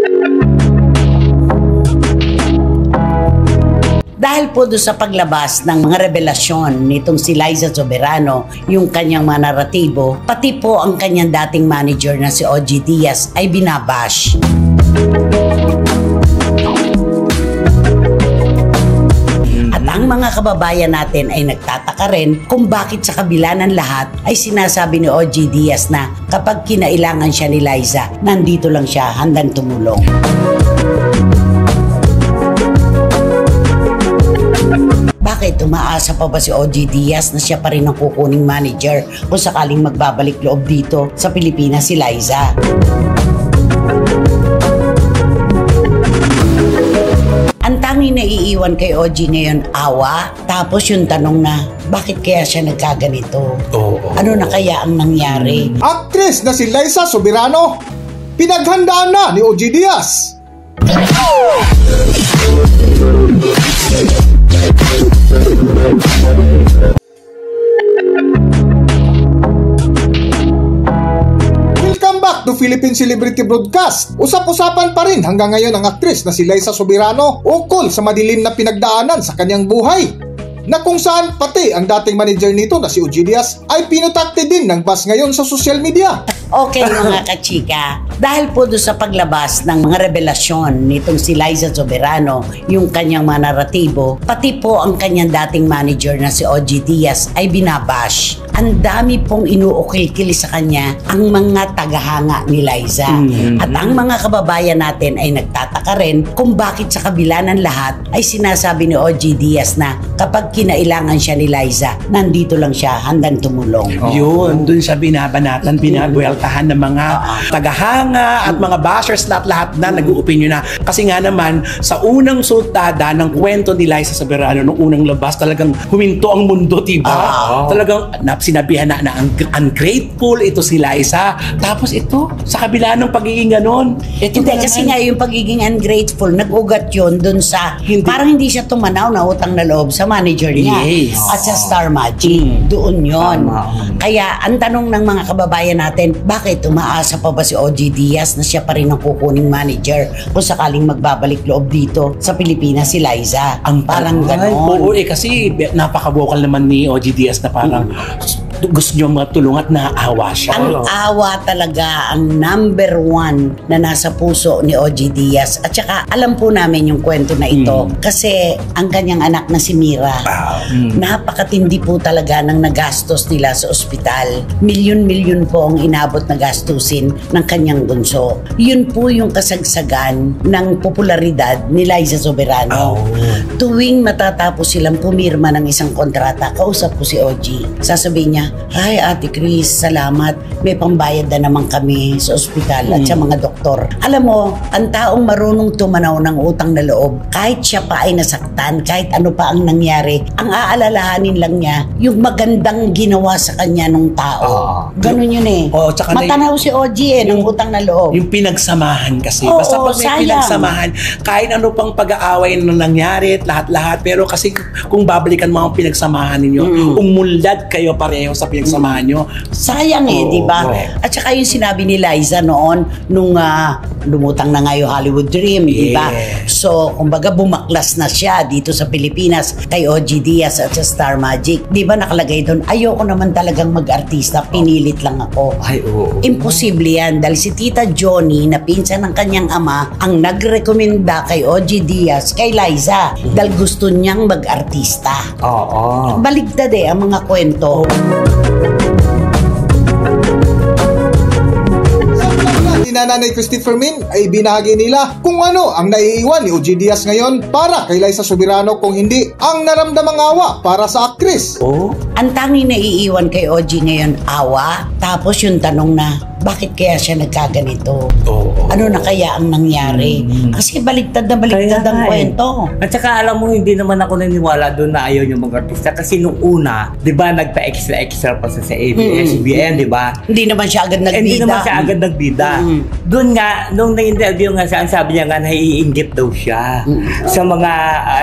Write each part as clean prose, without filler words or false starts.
Dahil po doon sa paglabas ng mga revelasyon nitong si Liza Soberano, yung kanyang mga naratibo, pati po ang kanyang dating manager na si OG Diaz ay binabash. At ang mga kababayan natin ay nagtataka rin kung bakit sa kabila ng lahat ay sinasabi ni OG Diaz na kapag kinailangan siya ni Liza, nandito lang siya handang tumulong. Bakit umaasa pa ba si OG Diaz na siya pa rin ang kukuning manager kung sakaling magbabalik loob dito sa Pilipinas si Liza? Ang tanging naiiwan kay OG ngayon, awa. Tapos yung tanong na, bakit kaya siya nagkaganito? Ano na kaya ang nangyari? Aktres na si Liza Soberano, pinaghandaan na ni OG Diaz. Welcome back to Philippine Celebrity Broadcast. Usap-usapan pa rin hanggang ngayon ang aktres na si Liza Soberano ukol sa madilim na pinagdaanan sa kanyang buhay, na kung saan pati ang dating manager nito na si OG Diaz ay pinutakte din ng buzz ngayon sa social media. Okay mga kachika, dahil po doon sa paglabas ng mga revelasyon nitong si Liza Soberano, yung kanyang mga naratibo, pati po ang kanyang dating manager na si OG Diaz ay binabash. Ang dami pong inuukil-kili sa kanya ang mga tagahanga ni Liza. At ang mga kababayan natin ay nagtataka rin kung bakit sa kabila ng lahat ay sinasabi ni OG Diaz na kapag kinailangan siya ni Liza, nandito lang siya handang tumulong. Yun, dun siya binabanatan, binabweltahan ng mga tagahanga at mga bashers, lahat na nag-uopinyon na. Kasi nga naman, sa unang sultada ng kwento ni Liza Soberano, nung unang labas, talagang huminto ang mundo, diba? Talagang sinabihan na ungrateful ito si Liza. Tapos ito, sa kabila ng pagiging ganon. Hindi, kasi nga yung pagiging ungrateful, nag-ugat yun dun sa, parang hindi siya tumanaw na utang na loob sa manager niya. Yes. At sa Star Magic. Doon yun. Kaya, ang tanong ng mga kababayan natin, bakit umaasa pa ba si OG Diaz na siya pa rin ang kukuning manager kung sakaling magbabalik loob dito sa Pilipinas si Liza? Ang parang ganon. Oo, kasi napaka-vocal naman ni OG Diaz na parang gusto niyo matulungan at naaawa siya. Ang awa talaga ang number one na nasa puso ni OG Diaz. At saka alam po namin yung kwento na ito kasi ang kanyang anak na si Mira, napakatindi po talaga ng nagastos nila sa ospital. Milyon-milyon po ang inabot na gastusin ng kanyang bunso. Yun po yung kasagsagan ng popularidad ni Liza Soberano. Tuwing matatapos silang pumirma ng isang kontrata, kausap ko si OG. Sasabihin niya, "Ay, Ate Chris, salamat. May pambayad na naman kami sa ospital at sa mga doktor." Alam mo, ang taong marunong tumanaw ng utang na loob, kahit siya pa ay nasaktan, kahit ano pa ang nangyari, ang aalalahanin lang niya yung magandang ginawa sa kanya ng tao. Ganun yun eh. Matanaw si OG ng utang na loob. Yung pinagsamahan kasi. Basta pag may pinagsamahan, kahit ano pang pag-aaway na nangyari, lahat-lahat, pero kasi kung babalikan mo ang pinagsamahan ninyo, umulad kayo pareho sa pinagsamahan nyo. Sayang di ba? At saka yung sinabi ni Liza noon, nung lumutang na nga yung Hollywood Dream, di ba? So, kumbaga bumaklas na siya dito sa Pilipinas kay OG Diaz at sa Star Magic. Di ba nakalagay doon, ayoko naman talagang mag-artista, pinilit lang ako. Imposible yan dahil si Tita Johnny na pinsan ng kanyang ama ang nagrekomenda kay OG Diaz kay Liza dahil gusto niyang mag-artista. Baligtad ang mga kwento. Na Nanay Christopher Min ay binahagi nila kung ano ang naiiwan ni OG Diaz ngayon para kay Liza Soberano kung hindi ang naramdamang awa para sa aktres. Ang tanging naiiwan kay OG ngayon, awa. Tapos yung tanong na, bakit kaya siya nagkaganito? Ano na kaya ang nangyari? Kasi baligtad na baligtad ang kwento. At saka alam mo, hindi naman ako naniniwala doon na ayaw yung mga artista. Kasi nung una, di ba, nagpa-extra pa sa ABS-CBN, di ba? Hindi naman siya agad nagbida. Hindi naman siya agad nagbida. Doon nga, nung na-interview nga siya, sabi niya nga, naiinggit daw siya sa mga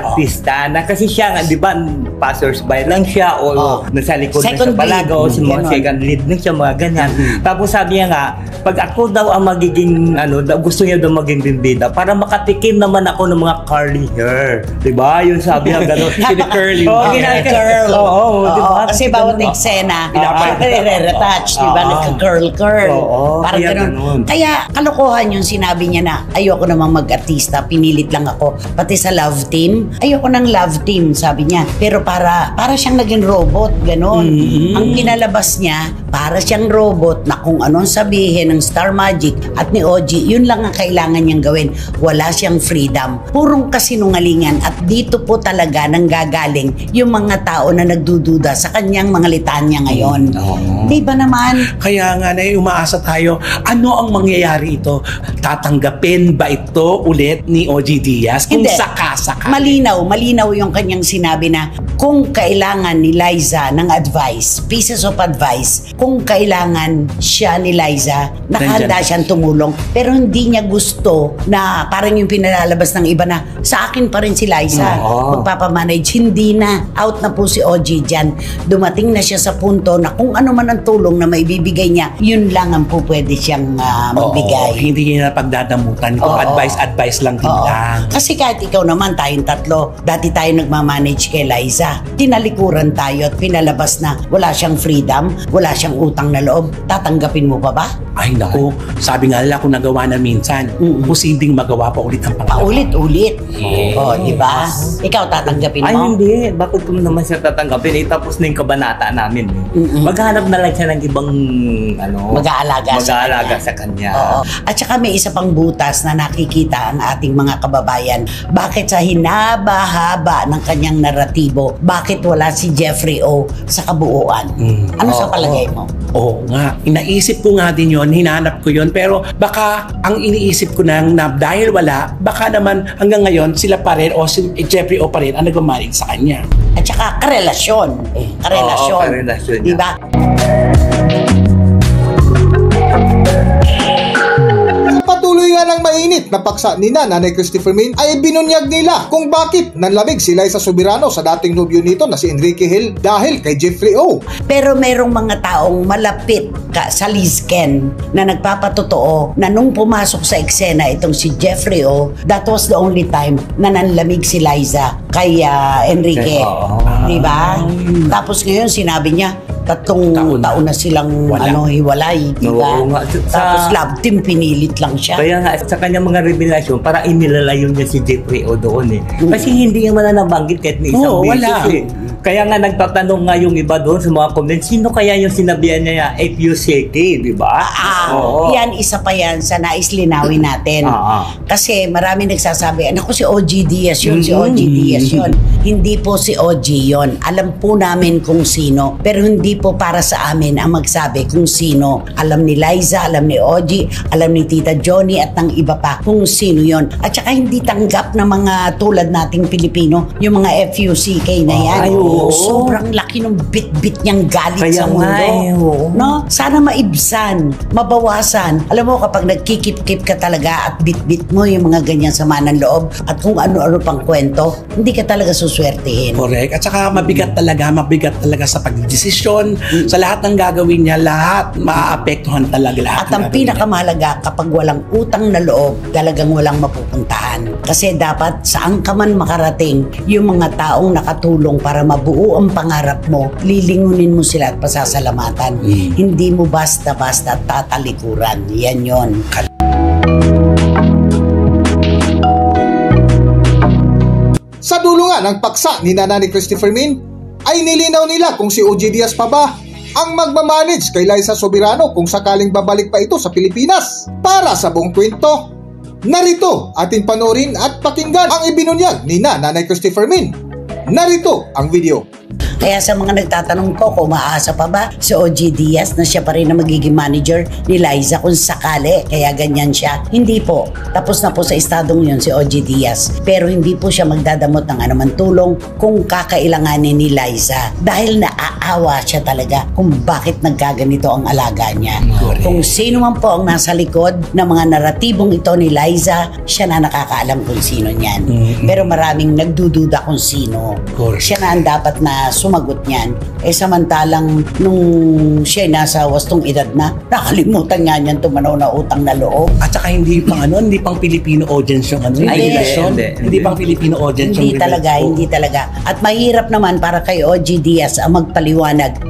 artista. Na kasi siya nga, di ba, passers-by lang siya o nasa likod na Second siya palagi, lead. si mga Ganon. second lead na siya, mga ganyan. Tapos sabi niya nga, pag ako daw ang magiging, gusto niya daw maging bimbida, para makatikim naman ako ng mga curly hair. Diba? Yun sabi niya, gano'n. Kini-curly. Oo, Curl. Oo, diba? Kasi bawat eksena, retouch, di ba? Oo. Nagka-curl. Oo, Parang kaya ganun. ganun. Kaya kalokohan yung sinabi niya na ayoko namang mag-artista, pinilit lang ako. Pati sa love team, ayoko ng love team, sabi niya. Pero para siyang naging robot, ganun. Ang kinalabas niya, para siyang robot na kung anong sabihin ng Star Magic at ni OG, yun lang ang kailangan niyang gawin. Wala siyang freedom. Purong kasinungalingan at dito po talaga nanggagaling yung mga tao na nagdududa sa kanyang mga litanya ngayon. Di ba naman? Kaya nga na umaasa tayo, ano ang mangyayari ito? Tatanggapin ba ito ulit ni OG Diaz? Kung Hindi. saka-saka. Malinaw yung kanyang sinabi na kung kailangan ni Liza ng advice, pieces of advice, kung kailangan siya ni Liza, nakahanda Nandyan. siyang tumulong. Pero hindi niya gusto na parang yung pinalalabas ng iba na sa akin pa rin si Liza. Magpapamanage. Hindi na. Out na po si OG dyan. Dumating na siya sa punto na kung ano man ang tulong na maibibigay niya, yun lang ang po pwede siyang magbigay. Hindi niya na pagdadamutan. Kung Oo. advice lang din Oo. lang. Kasi kahit ikaw naman, tayong tatlo, dati tayo nagmamanage kay Liza. Tinalikuran tayo at pinalabas na wala siyang freedom, wala siyang utang na loob. Tatanggapin mo pa ba? Ay naku, sabi nga nila kung nagawa na minsan, posibleng magawa pa ulit ang pangalawa. Paulit-ulit. Oh, di ba? Ikaw tatanggapin Ay, mo? hindi. Bakit ko naman siya tatanggapin? Tapos na yung kabanata namin. Maghanap na lang siya ng ibang, Mag-aalaga sa kanya. Oo. At saka may isa pang butas na nakikita ang ating mga kababayan. Bakit sa hinaba-haba ng kanyang naratibo, bakit wala si Jeffrey O sa kabuuan? Ano sa palagay mo? Oo nga, inaisip ko nga din yon, hinanap ko yon, pero baka ang iniisip ko na dahil wala, baka naman hanggang ngayon sila pa rin o si Jeffrey O pa rin ang nagmamalig sa kanya. At saka karelasyon. Karelasyon. Oo, karelasyon niya. Diba? Sa patuloy nga ng mainit na paksa ni Nanay Christopher Min ay binunyag nila kung bakit nanlamig si Liza Soberano sa dating nobyo nito na si Enrique Hill dahil kay Jeffrey O. Pero merong mga taong malapit sa Lizken na nagpapatotoo na nung pumasok sa eksena itong si Jeffrey O, that was the only time na nanlamig si Liza kay Enrique. Diba? Tapos ngayon sinabi niya, 3 taon na silang hiwalay, diba? Oo nga. Tapos love team, pinilit lang siya. Kaya nga, sa kanyang mga revelasyon, para inilalayo niya si Jeffrey O doon eh. Kasi hindi niya man nabanggit kahit may isang Oo, wala. beses eh. Kaya nga nagtatanong nga yung iba doon sa mga comments, sino kaya yung sinabihan niya FUCK, di ba? Oo. Yan, isa pa yan sa nais linawin natin. Kasi marami nagsasabi, naku si OG Diaz yun, si OG Diaz yun. Hindi po si OG yun. Alam po namin kung sino, pero hindi po para sa amin ang magsabi kung sino. Alam ni Liza, alam ni OG, alam ni Tita Johnny at ng iba pa kung sino yun. At saka hindi tanggap ng mga tulad nating Pilipino, yung mga FUCK na yan. Ay, oo. Sobrang laki ng bit-bit niyang galit Kaya sa mundo. nga eh, oo. No? Sana maibsan, mabawasan. Alam mo, kapag nagkikip-kip ka talaga at bit-bit mo yung mga ganyan sama ng loob at kung ano-ano pang kwento, hindi ka talaga suswertehin. Correct. At saka mabigat talaga sa pagdesisyon, sa lahat ng gagawin niya, lahat maaapektuhan talaga lahat. At ang pinakamahalaga, kapag walang utang na loob, talagang walang mapupuntahan. Kasi dapat saan ka man makarating, yung mga taong nakatulong para mabuo ang pangarap mo, lilingunin mo sila at pasasalamatan. Hindi mo basta-basta tatalikuran. Yan yon. Sa dulo nga ng paksa ni Nanay Christopher Min ay nilinaw nila kung si OG Diaz pa ba ang magmamanage kay Liza Soberano kung sakaling babalik pa ito sa Pilipinas. Para sa buong kwento, narito ating panoorin at pakinggan ang ibinunyag ni Nanay Christopher Min. Narito ang video. Kaya sa mga nagtatanong po kung umaasa pa ba si OG Diaz na siya pa rin na magiging manager ni Liza kung sakali, kaya ganyan siya. Hindi po. Tapos na po sa estadong yun si OG Diaz. Pero hindi po siya magdadamot ng anuman tulong kung kakailanganin ni Liza. Dahil naaawa siya talaga kung bakit nagkaganito ang alaga niya. Kung sino man po ang nasa likod ng mga naratibong ito ni Liza, siya na nakakaalam kung sino niyan. Pero maraming nagdududa kung sino. Siya na ang dapat na na sumagot niyan. Samantalang nung siya nasa wastong edad na, nakalimutan nga niyan tumanaw na utang na loob. At saka hindi pang Filipino audience yung relasyon. Hindi pang Filipino audience yung Hindi talaga. At mahirap naman para kay OG Diaz ang magpaliwanag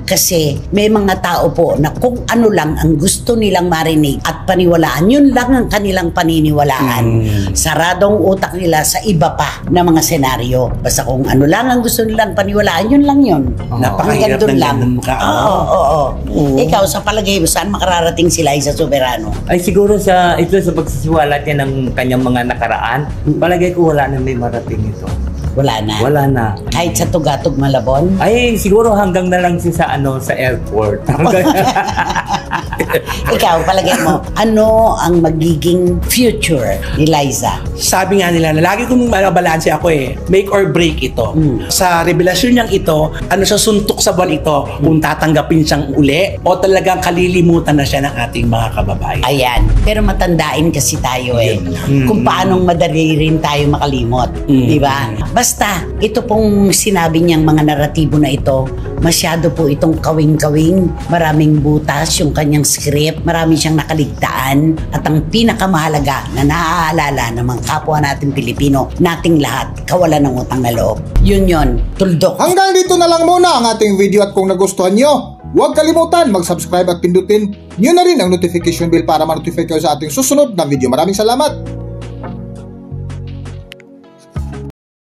kasi may mga tao po na kung ano lang ang gusto nilang marinig at paniwalaan, yun lang ang kanilang paniniwalaan. Saradong utak nila sa iba pa na mga senaryo. Basta kung ano lang ang gusto nilang paniwalaan, yun lang yun. Napakahirap ng ganun mukha. Oo. Ikaw, sa palagay mo, saan makararating si Liza Soberano? Ay siguro sa pagsisiwalat niya ng kanyang mga nakaraan, palagay ko wala na may marating ito. Wala na. Wala na. Kahit sa Tugatog Malabon? Ay siguro hanggang na lang siya sa airport. Ikaw, palagay mo, ano ang magiging future ni Liza? Sabi nga nila, lagi kong balanse ako make or break ito. Sa revelasyon niyang ito, ano siya suntok sa buwan ito, kung tatanggapin siyang uli o talagang kalilimutan na siya ng ating mga kababayan. Ayan. Pero matandain kasi tayo kung paanong madali rin tayo makalimot. Di ba? Basta, ito pong sinabi niyang mga naratibo na ito, masyado po itong kawing-kawing, maraming butas yung kanyang script, marami siyang nakaligtaan, at ang pinakamahalaga na naaalala ng mga kapwa natin Pilipino, nating lahat, kawalan ng utang na loob. Yun, tuldok. Hanggang dito na lang muna ang ating video at kung nagustuhan nyo, huwag kalimutan mag-subscribe at pindutin nyo na rin ang notification bell para ma-notify kayo sa ating susunod na video. Maraming salamat!